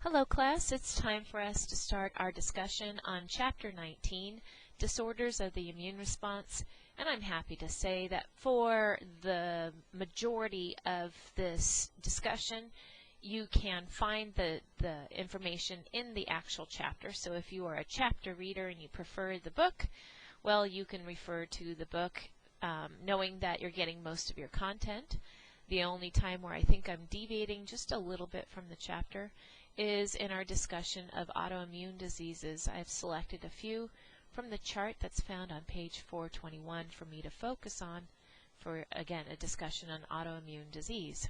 Hello class, it's time for us to start our discussion on Chapter 19, Disorders of the Immune Response, and I'm happy to say that for the majority of this discussion, you can find the information in the actual chapter. So if you are a chapter reader and you prefer the book, well, you can refer to the book knowing that you're getting most of your content. The only time where I think I'm deviating just a little bit from the chapter is in our discussion of autoimmune diseases. I've selected a few from the chart that's found on page 421 for me to focus on for, again, a discussion on autoimmune disease.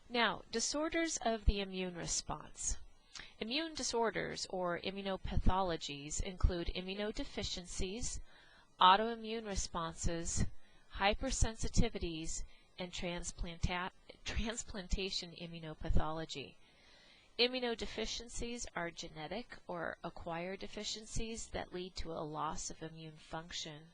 Now, disorders of the immune response. Immune disorders or immunopathologies include immunodeficiencies, autoimmune responses, hypersensitivities, and transplantation immunopathology. Immunodeficiencies are genetic or acquired deficiencies that lead to a loss of immune function.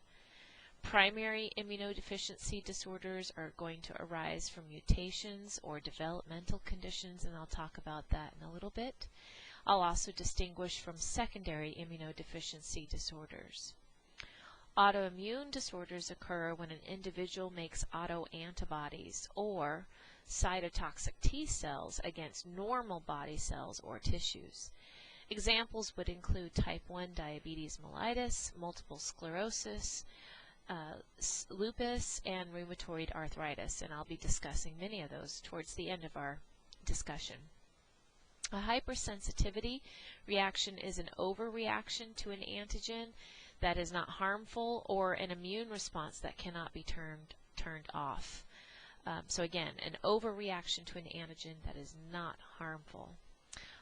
Primary immunodeficiency disorders are going to arise from mutations or developmental conditions, and I'll talk about that in a little bit. I'll also distinguish from secondary immunodeficiency disorders. Autoimmune disorders occur when an individual makes autoantibodies or cytotoxic T cells against normal body cells or tissues. Examples would include type 1 diabetes mellitus, multiple sclerosis, lupus, and rheumatoid arthritis, and I'll be discussing many of those towards the end of our discussion. A hypersensitivity reaction is an overreaction to an antigen that is not harmful, or an immune response that cannot be turned off. So again, an overreaction to an antigen that is not harmful.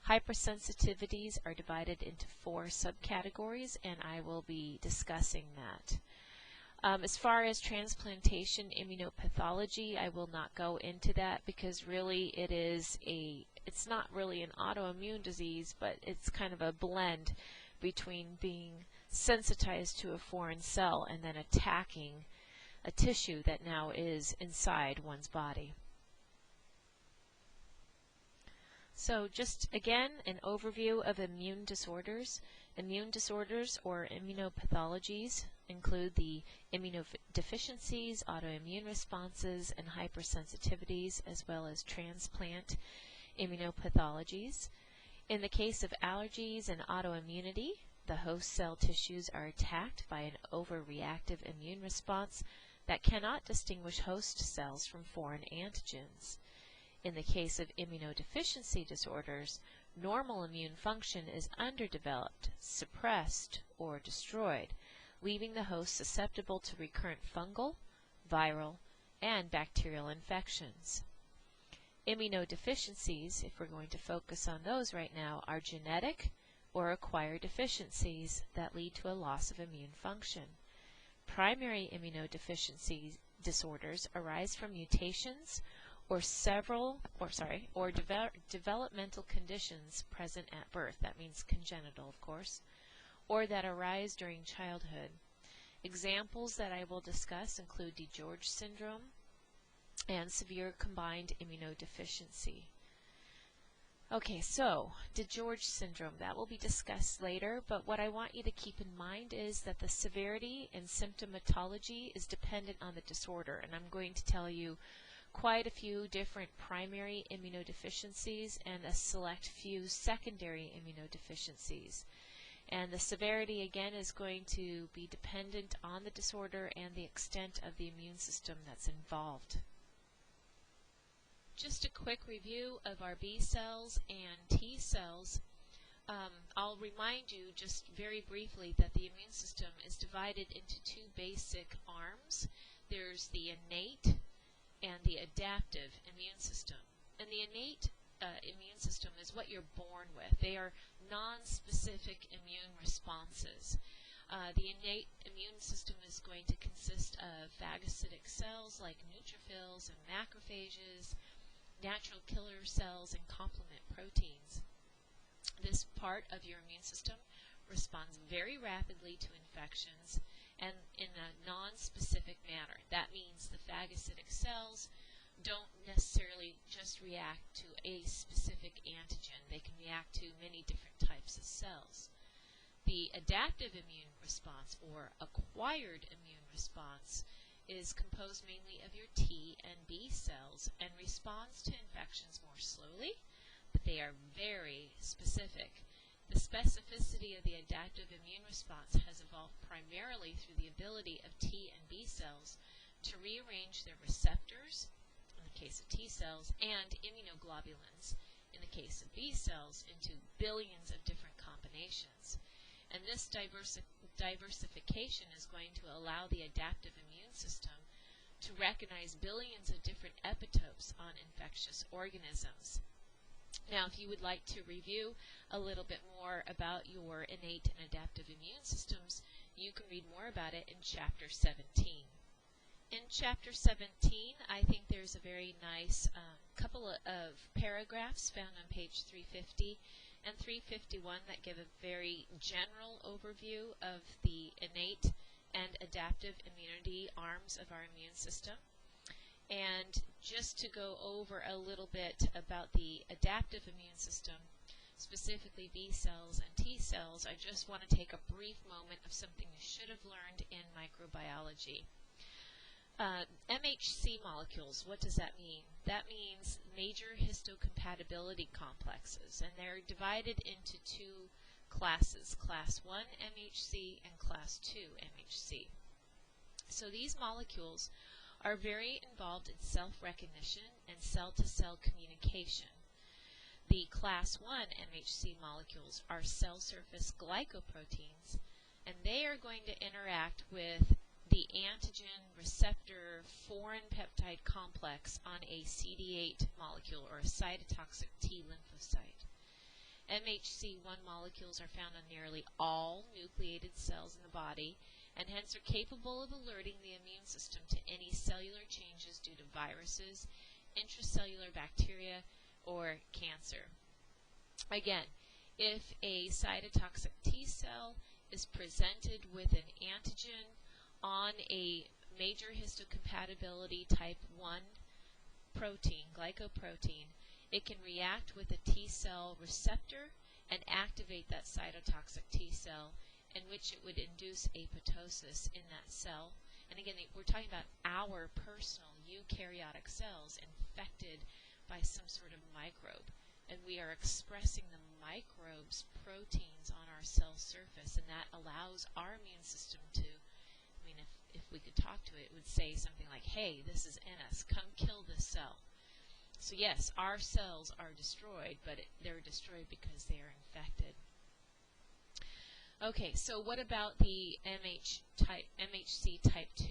Hypersensitivities are divided into 4 subcategories, and I will be discussing that. As far as transplantation immunopathology, I will not go into that because really it's not really an autoimmune disease, but it's kind of a blend between being sensitized to a foreign cell and then attacking a tissue that now is inside one's body. So just again, an overview of immune disorders. Immune disorders or immunopathologies include the immunodeficiencies, autoimmune responses, and hypersensitivities, as well as transplant immunopathologies. In the case of allergies and autoimmunity, the host cell tissues are attacked by an overreactive immune response that cannot distinguish host cells from foreign antigens. In the case of immunodeficiency disorders, normal immune function is underdeveloped, suppressed, or destroyed, leaving the host susceptible to recurrent fungal, viral, and bacterial infections. Immunodeficiencies, if we're going to focus on those right now, are genetic or acquired deficiencies that lead to a loss of immune function. Primary immunodeficiency disorders arise from mutations or developmental conditions present at birth. That means congenital, of course, or that arise during childhood. Examples that I will discuss include DiGeorge syndrome and severe combined immunodeficiency. Okay, so DiGeorge syndrome, that will be discussed later, but what I want you to keep in mind is that the severity and symptomatology is dependent on the disorder, and I'm going to tell you quite a few different primary immunodeficiencies and a select few secondary immunodeficiencies. And the severity, again, is going to be dependent on the disorder and the extent of the immune system that's involved. Just a quick review of our B cells and T cells. I'll remind you just very briefly that the immune system is divided into 2 basic arms. There's the innate and the adaptive immune system. And the innate immune system is what you're born with. They are non-specific immune responses. The innate immune system is going to consist of phagocytic cells like neutrophils and macrophages, natural killer cells, and complement proteins. This part of your immune system responds very rapidly to infections and in a non-specific manner. That means the phagocytic cells don't necessarily just react to a specific antigen. They can react to many different types of cells. The adaptive immune response, or acquired immune response, is composed mainly of your T and B cells and responds to infections more slowly, but they are very specific. The specificity of the adaptive immune response has evolved primarily through the ability of T and B cells to rearrange their receptors, in the case of T cells, and immunoglobulins, in the case of B cells, into billions of different combinations. And this diversification is going to allow the adaptive immune system to recognize billions of different epitopes on infectious organisms. Now, if you would like to review a little bit more about your innate and adaptive immune systems, you can read more about it in Chapter 17. In Chapter 17, I think there's a very nice couple of paragraphs found on page 350 and 351 that give a very general overview of the innate and adaptive immunity arms of our immune system. And just to go over a little bit about the adaptive immune system, specifically B cells and T cells, I just want to take a brief moment of something you should have learned in microbiology. MHC molecules, what does that mean? That means major histocompatibility complexes, and they're divided into two classes, Class 1 MHC and Class 2 MHC. So these molecules are very involved in self-recognition and cell-to-cell communication. The Class 1 MHC molecules are cell surface glycoproteins, and they are going to interact with the antigen receptor foreign peptide complex on a CD8 molecule, or a cytotoxic T lymphocyte. MHC1 molecules are found on nearly all nucleated cells in the body, and hence are capable of alerting the immune system to any cellular changes due to viruses, intracellular bacteria, or cancer. Again, if a cytotoxic T cell is presented with an antigen on a major histocompatibility type 1 protein, glycoprotein, it can react with a T cell receptor and activate that cytotoxic T cell, in which it would induce apoptosis in that cell. And again, we're talking about our personal eukaryotic cells infected by some sort of microbe, and we are expressing the microbes' proteins on our cell surface, and that allows our immune system to, if we could talk to it, it would say something like, hey, this is in us, come kill this cell. So yes, our cells are destroyed, but they're destroyed because they are infected. Okay, so what about the MHC type 2?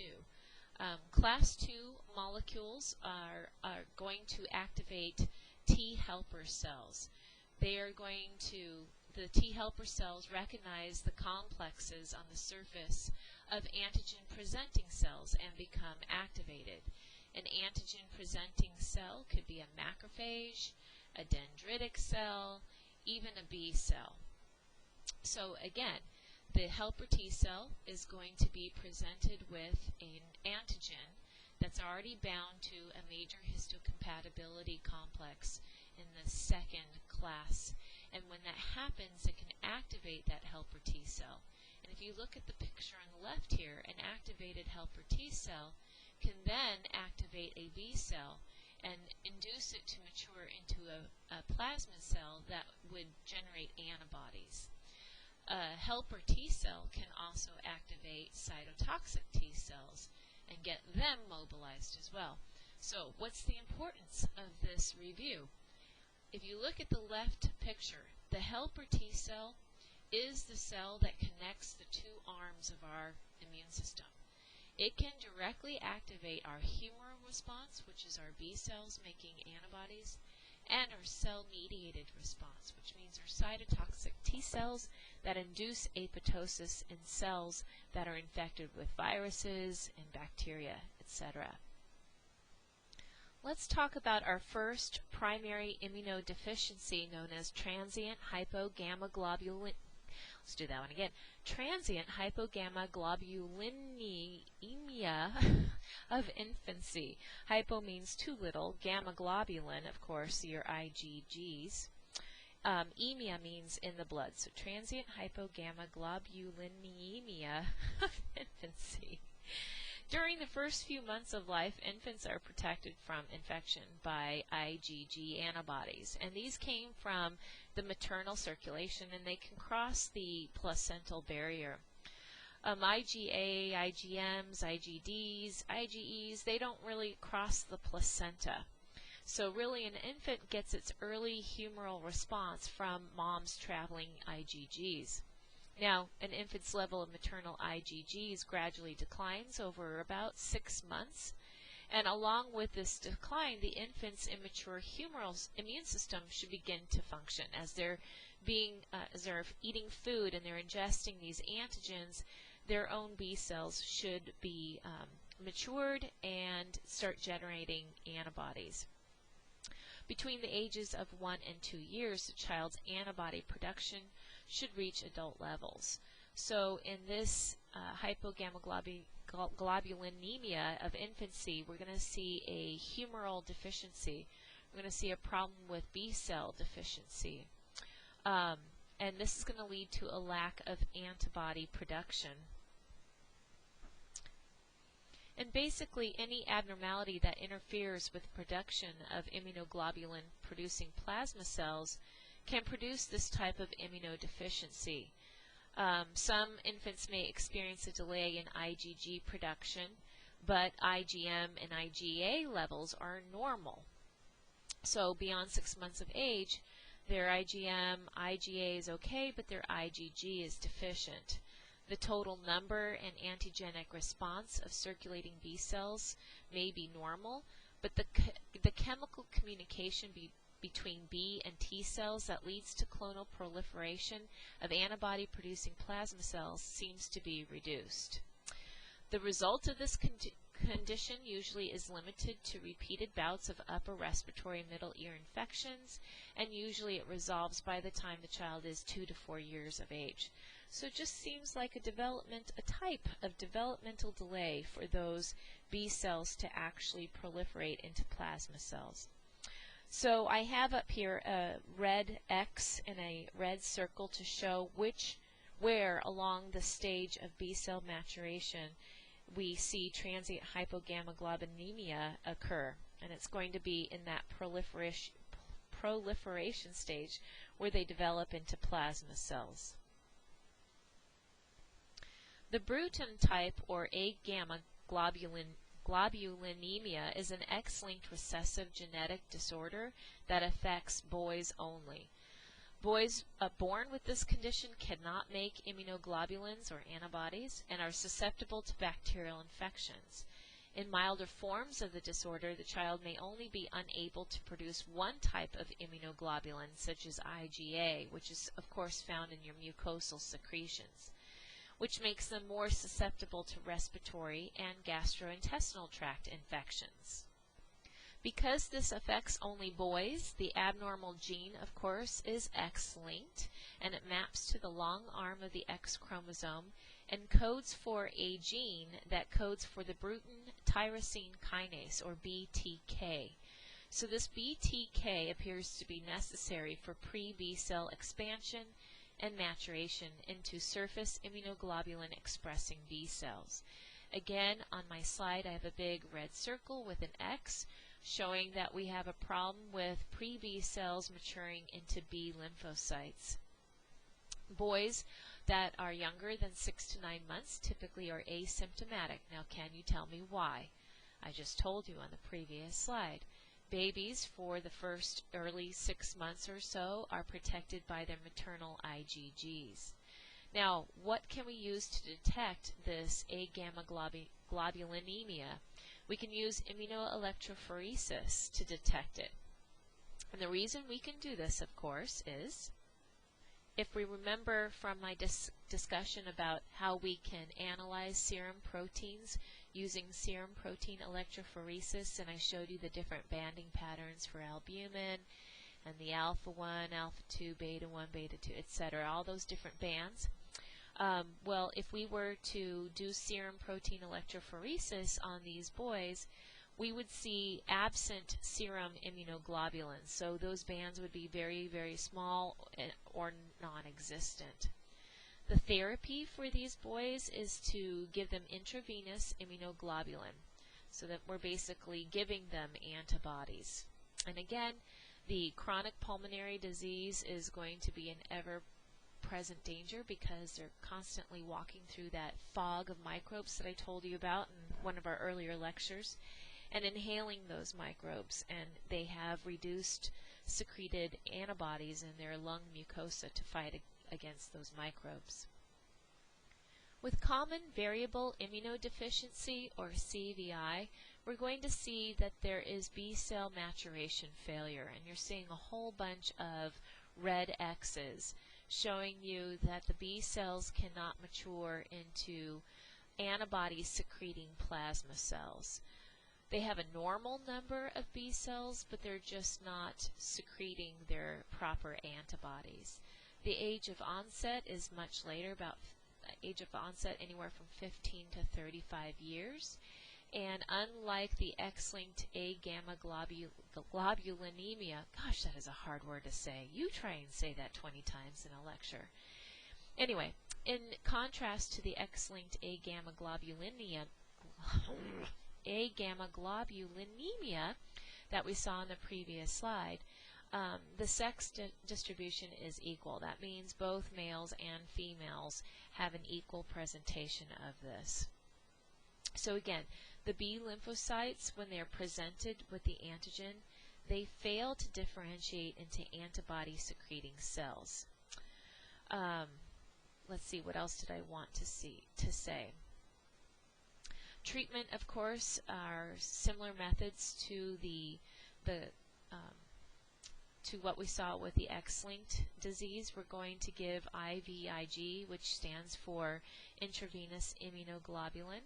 Class 2 molecules are going to activate T helper cells. They are going to, the T helper cells recognize the complexes on the surface of antigen-presenting cells and become activated. An antigen-presenting cell could be a macrophage, a dendritic cell, even a B cell. So again, the helper T cell is going to be presented with an antigen that's already bound to a major histocompatibility complex in the second class. And when that happens, it can activate that helper T cell. And if you look at the picture on the left here, an activated helper T cell can then activate a B cell and induce it to mature into a plasma cell that would generate antibodies. A helper T cell can also activate cytotoxic T cells and get them mobilized as well. So what's the importance of this review? If you look at the left picture, the helper T cell is the cell that connects the two arms of our immune system. It can directly activate our humoral response, which is our B cells making antibodies, and our cell-mediated response, which means our cytotoxic T cells that induce apoptosis in cells that are infected with viruses and bacteria, etc. Let's talk about our first primary immunodeficiency known as transient hypogammaglobulinemia. Let's do that one again. Transient hypogammaglobulinemia of infancy. Hypo means too little. Gamma-globulin, of course, your IgGs. Emia means in the blood. So transient hypogammaglobulinemia of infancy. During the first few months of life, infants are protected from infection by IgG antibodies, and these came from the maternal circulation, and they can cross the placental barrier. IgA, IgMs, IgDs, IgEs, they don't really cross the placenta. So really an infant gets its early humoral response from mom's traveling IgGs. Now, an infant's level of maternal IgGs gradually declines over about 6 months, and along with this decline, the infant's immature humoral immune system should begin to function. As they're eating food and they're ingesting these antigens, their own B cells should be matured and start generating antibodies. Between the ages of 1 and 2 years, the child's antibody production should reach adult levels. So in this hypogammaglobulinemia of infancy, we're going to see a humoral deficiency. We're going to see a problem with B cell deficiency. And this is going to lead to a lack of antibody production. And basically, any abnormality that interferes with production of immunoglobulin-producing plasma cells can produce this type of immunodeficiency. Some infants may experience a delay in IgG production, but IgM and IgA levels are normal. So beyond 6 months of age, their IgM, IgA is okay, but their IgG is deficient. The total number and antigenic response of circulating B cells may be normal, but the chemical communication between B and T cells that leads to clonal proliferation of antibody-producing plasma cells seems to be reduced. The result of this condition usually is limited to repeated bouts of upper respiratory middle ear infections, and usually it resolves by the time the child is 2 to 4 years of age. So it just seems like a type of developmental delay for those B cells to actually proliferate into plasma cells. So I have up here a red X and a red circle to show where along the stage of B cell maturation we see transient hypogammaglobulinemia occur, and it's going to be in that proliferation stage where they develop into plasma cells. The Bruton type, or Agammaglobulinemia, is an X-linked recessive genetic disorder that affects boys only. Boys born with this condition cannot make immunoglobulins or antibodies and are susceptible to bacterial infections. In milder forms of the disorder, the child may only be unable to produce one type of immunoglobulin, such as IgA, which is of course found in your mucosal secretions, which makes them more susceptible to respiratory and gastrointestinal tract infections. Because this affects only boys, the abnormal gene, of course, is X-linked, and it maps to the long arm of the X chromosome and codes for a gene that codes for the Bruton tyrosine kinase, or BTK. So this BTK appears to be necessary for pre-B cell expansion and maturation into surface immunoglobulin expressing B cells. Again, on my slide I have a big red circle with an X showing that we have a problem with pre-B cells maturing into B lymphocytes. Boys that are younger than 6 to 9 months typically are asymptomatic. Now, can you tell me why? I just told you on the previous slide. Babies for the first early 6 months or so are protected by their maternal IgGs. Now, what can we use to detect this agammaglobulinemia? We can use immunoelectrophoresis to detect it. And the reason we can do this, of course, is if we remember from my discussion about how we can analyze serum proteins using serum protein electrophoresis, and I showed you the different banding patterns for albumin and the alpha 1, alpha 2, beta 1, beta 2, etc., all those different bands. Well, if we were to do serum protein electrophoresis on these boys, we would see absent serum immunoglobulins. So those bands would be very, very small or non-existent. The therapy for these boys is to give them intravenous immunoglobulin, so that we're basically giving them antibodies. And again, the chronic pulmonary disease is going to be an ever-present danger because they're constantly walking through that fog of microbes that I told you about in one of our earlier lectures, and inhaling those microbes, and they have reduced secreted antibodies in their lung mucosa to fight against those microbes. With common variable immunodeficiency, or CVI, we're going to see that there is B-cell maturation failure, and you're seeing a whole bunch of red X's showing you that the B cells cannot mature into antibody-secreting plasma cells. They have a normal number of B cells, but they're just not secreting their proper antibodies. The age of onset is much later, about age of onset anywhere from 15 to 35 years. And unlike the X-linked Agammaglobulinemia, gosh, that is a hard word to say. You try and say that 20 times in a lecture. Anyway, in contrast to the X-linked Agammaglobulinemia that we saw in the previous slide, the sex distribution is equal. That means both males and females have an equal presentation of this. So again, the B lymphocytes, when they're presented with the antigen, they fail to differentiate into antibody-secreting cells. Let's see, what else did I want to say? Treatment, of course, are similar methods to to what we saw with the X-linked disease. We're going to give IVIG, which stands for intravenous immunoglobulin.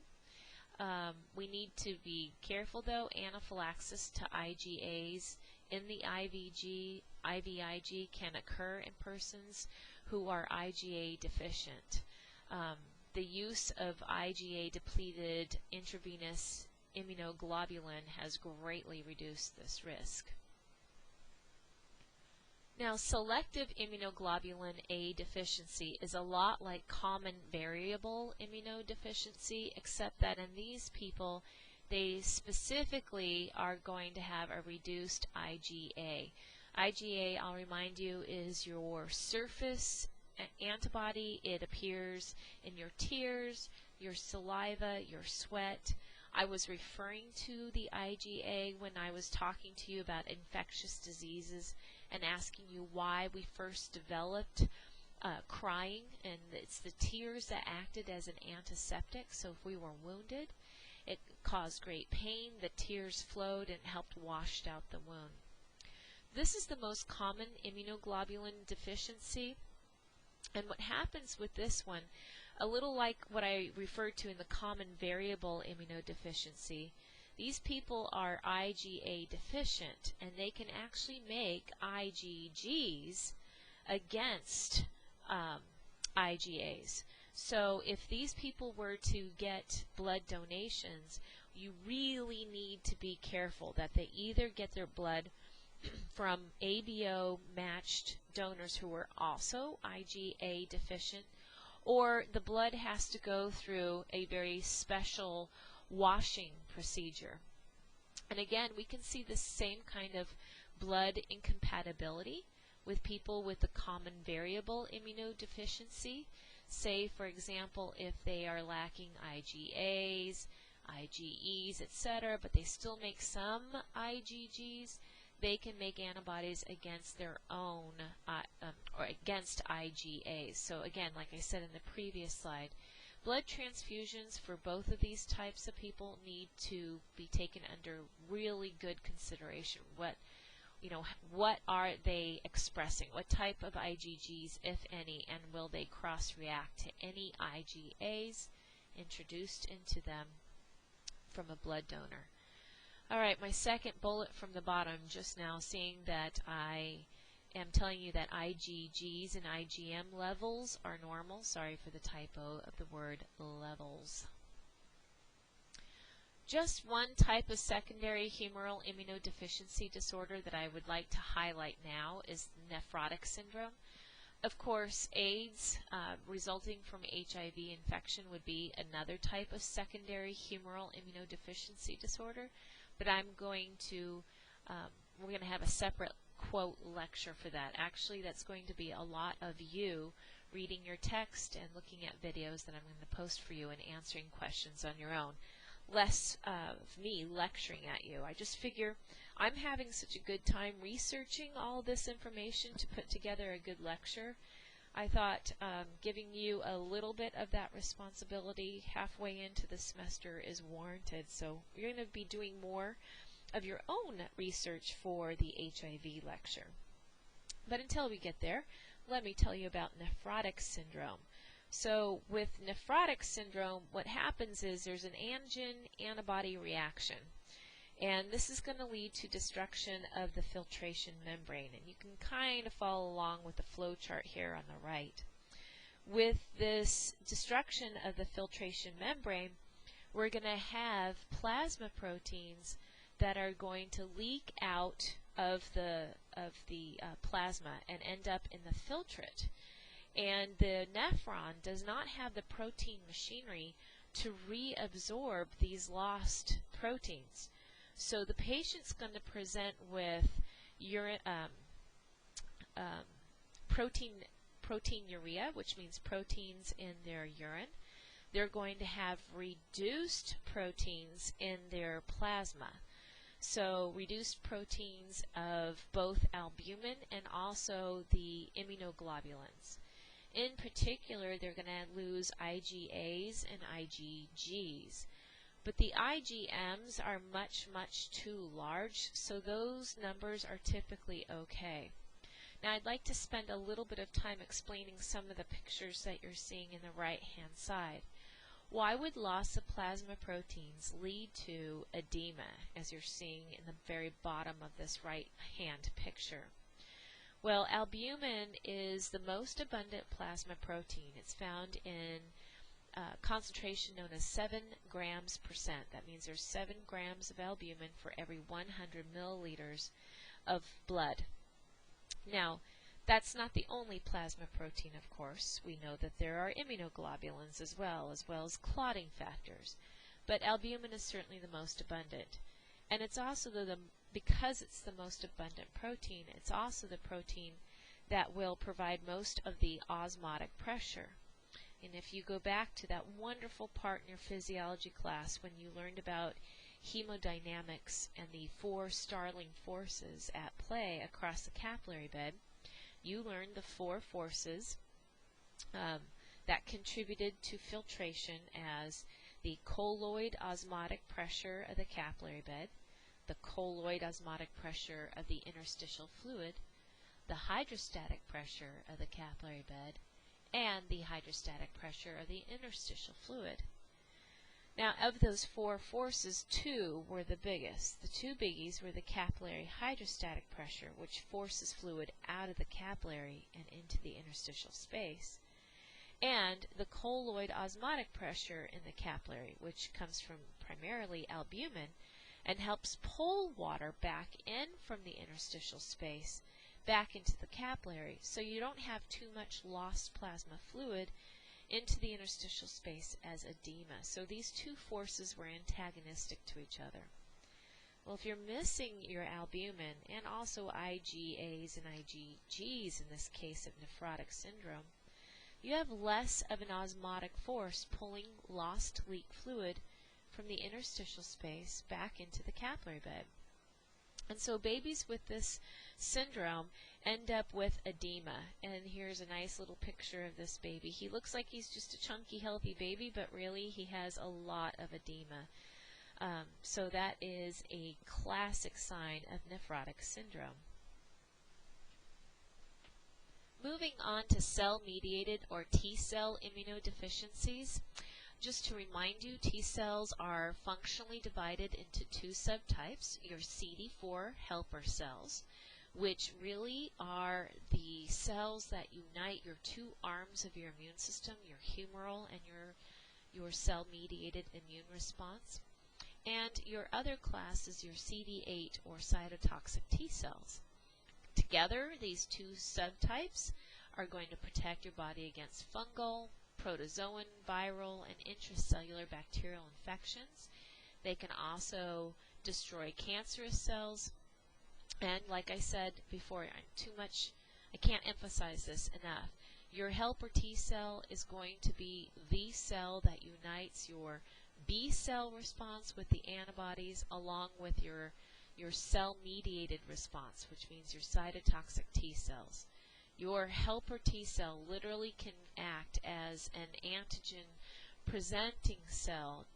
We need to be careful, though. Anaphylaxis to IgAs in the IVIG can occur in persons who are IgA deficient. The use of IgA-depleted intravenous immunoglobulin has greatly reduced this risk. Now, selective immunoglobulin A deficiency is a lot like common variable immunodeficiency, except that in these people, they specifically are going to have a reduced IgA. IgA, I'll remind you, is your surface antibody. It appears in your tears, your saliva, your sweat. I was referring to the IgA when I was talking to you about infectious diseases and asking you why we first developed crying, and it's the tears that acted as an antiseptic. So if we were wounded, it caused great pain, the tears flowed and helped wash out the wound. This is the most common immunoglobulin deficiency, and what happens with this one, a little like what I referred to in the common variable immunodeficiency, these people are IgA deficient, and they can actually make IgGs against IgAs. So if these people were to get blood donations, you really need to be careful that they either get their blood from ABO matched donors who are also IgA deficient, or the blood has to go through a very special washing procedure. And again, we can see the same kind of blood incompatibility with people with the common variable immunodeficiency. Say, for example, if they are lacking IgAs, IgEs, etc., but they still make some IgGs, they can make antibodies against their own, or against IgAs. So again, like I said in the previous slide, blood transfusions for both of these types of people need to be taken under really good consideration. What are they expressing? What type of IgGs, if any, and will they cross-react to any IgAs introduced into them from a blood donor? Alright, my second bullet from the bottom, just now seeing that I am telling you that IgGs and IgM levels are normal. Sorry for the typo of the word levels. Just one type of secondary humoral immunodeficiency disorder that I would like to highlight now is nephrotic syndrome. Of course, AIDS resulting from HIV infection would be another type of secondary humoral immunodeficiency disorder, but we're going to have a separate quote lecture for that. Actually, that's going to be a lot of you reading your text and looking at videos that I'm going to post for you and answering questions on your own. Less of me lecturing at you. I just figure I'm having such a good time researching all this information to put together a good lecture. I thought giving you a little bit of that responsibility halfway into the semester is warranted. So you're going to be doing more of your own research for the HIV lecture. But until we get there, let me tell you about nephrotic syndrome. So with nephrotic syndrome, what happens is there's an antigen-antibody reaction. And this is going to lead to destruction of the filtration membrane. And you can kind of follow along with the flow chart here on the right. With this destruction of the filtration membrane, we're going to have plasma proteins that are going to leak out of the plasma and end up in the filtrate. And the nephron does not have the protein machinery to reabsorb these lost proteins. So the patient's going to present with proteinuria, which means proteins in their urine. They're going to have reduced proteins in their plasma. So reduced proteins of both albumin and also the immunoglobulins. In particular, they're going to lose IgAs and IgGs. But the IgMs are much, much too large, so those numbers are typically okay. Now I'd like to spend a little bit of time explaining some of the pictures that you're seeing in the right-hand side. Why would loss of plasma proteins lead to edema, as you're seeing in the very bottom of this right-hand picture? Well, albumin is the most abundant plasma protein. It's found in concentration known as 7 grams percent. That means there's 7 grams of albumin for every 100 milliliters of blood. Now, that's not the only plasma protein, of course. We know that there are immunoglobulins as well as clotting factors. But albumin is certainly the most abundant. And it's also because it's the most abundant protein, it's also the protein that will provide most of the osmotic pressure. And if you go back to that wonderful part in your physiology class when you learned about hemodynamics and the 4 Starling forces at play across the capillary bed, you learned the 4 forces that contributed to filtration as the colloid osmotic pressure of the capillary bed, the colloid osmotic pressure of the interstitial fluid, the hydrostatic pressure of the capillary bed, and the hydrostatic pressure of the interstitial fluid. Now, of those 4 forces, 2 were the biggest. The 2 biggies were the capillary hydrostatic pressure, which forces fluid out of the capillary and into the interstitial space, and the colloid osmotic pressure in the capillary, which comes from primarily albumin and helps pull water back in from the interstitial space back into the capillary, so you don't have too much lost plasma fluid into the interstitial space as edema. So these 2 forces were antagonistic to each other. Well, if you're missing your albumin and also IgAs and IgGs in this case of nephrotic syndrome, you have less of an osmotic force pulling lost leak fluid from the interstitial space back into the capillary bed. And so babies with this syndrome end up with edema. And here's a nice little picture of this baby. He looks like he's just a chunky, healthy baby, but really he has a lot of edema. So that is a classic sign of nephrotic syndrome. Moving on to cell-mediated or T-cell immunodeficiencies. just to remind you, T cells are functionally divided into two subtypes, your CD4 helper cells, which really are the cells that unite your two arms of your immune system, your humoral and your cell-mediated immune response. And your other class is your CD8 or cytotoxic T cells. Together, these two subtypes are going to protect your body against fungal, protozoan, viral, and intracellular bacterial infections. They can also destroy cancerous cells. And like I said before, I can't emphasize this enough. Your helper T cell is going to be the cell that unites your B cell response with the antibodies along with your cell-mediated response, which means your cytotoxic T cells. Your helper T cell literally can act as an antigen-presenting cell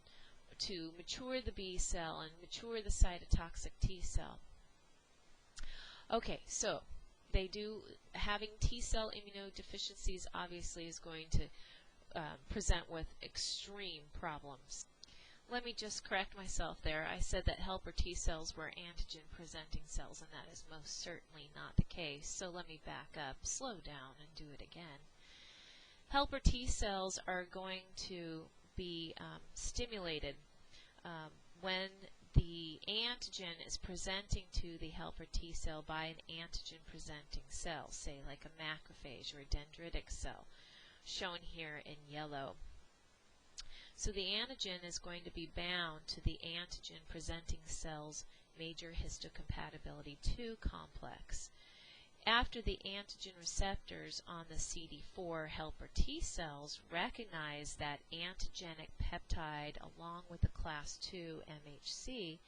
to mature the B cell and mature the cytotoxic T cell. Okay, so having T cell immunodeficiencies obviously is going to present with extreme problems. Let me just correct myself there. I said that helper T cells were antigen-presenting cells, and that is most certainly not the case. So let me back up, slow down, and do it again. Helper T cells are going to be stimulated when the antigen is presenting to the helper T cell by an antigen-presenting cell, say like a macrophage or a dendritic cell, shown here in yellow. So the antigen is going to be bound to the antigen-presenting cell's major histocompatibility 2 complex. After the antigen receptors on the CD4 helper T cells recognize that antigenic peptide along with the class 2 MHC,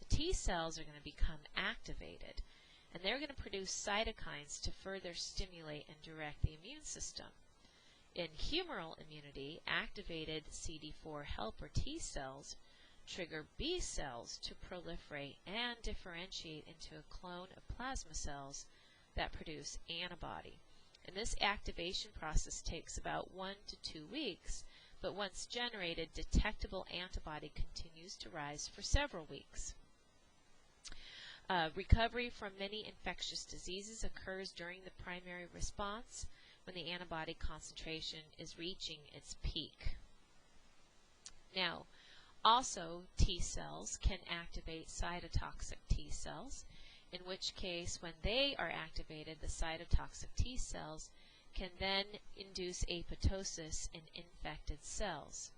the T cells are going to become activated, and they're going to produce cytokines to further stimulate and direct the immune system. In humoral immunity, activated CD4 helper T cells trigger B cells to proliferate and differentiate into a clone of plasma cells that produce antibody. And this activation process takes about 1 to 2 weeks, but once generated, detectable antibody continues to rise for several weeks. Recovery from many infectious diseases occurs during the primary response, when the antibody concentration is reaching its peak. Now, also T cells can activate cytotoxic T cells, in which case when they are activated, the cytotoxic T cells can then induce apoptosis in infected cells.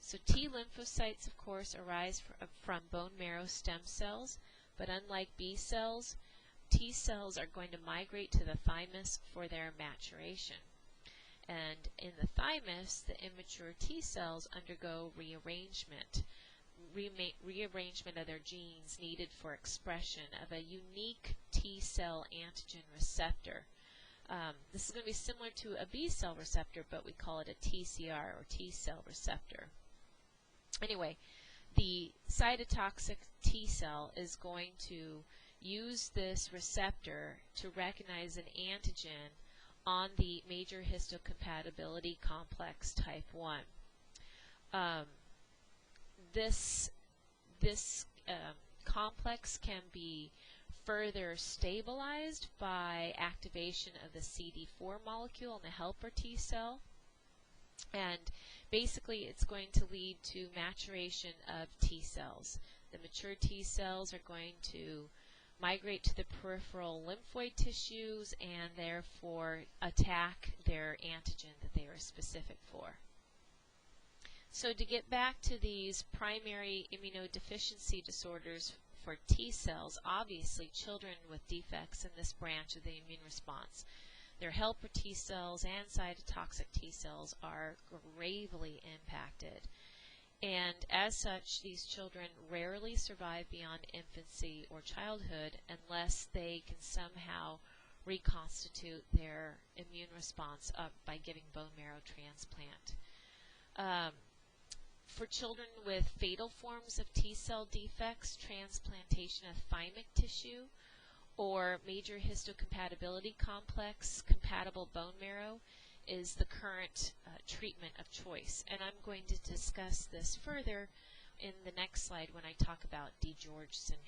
So T lymphocytes, of course, arise from bone marrow stem cells, but unlike B cells, T cells are going to migrate to the thymus for their maturation. And in the thymus, the immature T cells undergo rearrangement of their genes needed for expression of a unique T cell antigen receptor. This is going to be similar to a B cell receptor, but we call it a TCR or T cell receptor. Anyway, the cytotoxic T cell is going to use this receptor to recognize an antigen on the major histocompatibility complex type 1. This complex can be further stabilized by activation of the CD4 molecule in the helper T cell, and basically it's going to lead to maturation of T cells. The mature T cells are going to migrate to the peripheral lymphoid tissues and therefore attack their antigen that they are specific for. So to get back to these primary immunodeficiency disorders for T cells, obviously children with defects in this branch of the immune response, their helper T cells and cytotoxic T cells are gravely impacted. And as such, these children rarely survive beyond infancy or childhood unless they can somehow reconstitute their immune response by giving bone marrow transplant. For children with fatal forms of T cell defects, transplantation of thymic tissue or major histocompatibility complex compatible bone marrow is the current treatment of choice. And I'm going to discuss this further in the next slide when I talk about DiGeorge syndrome.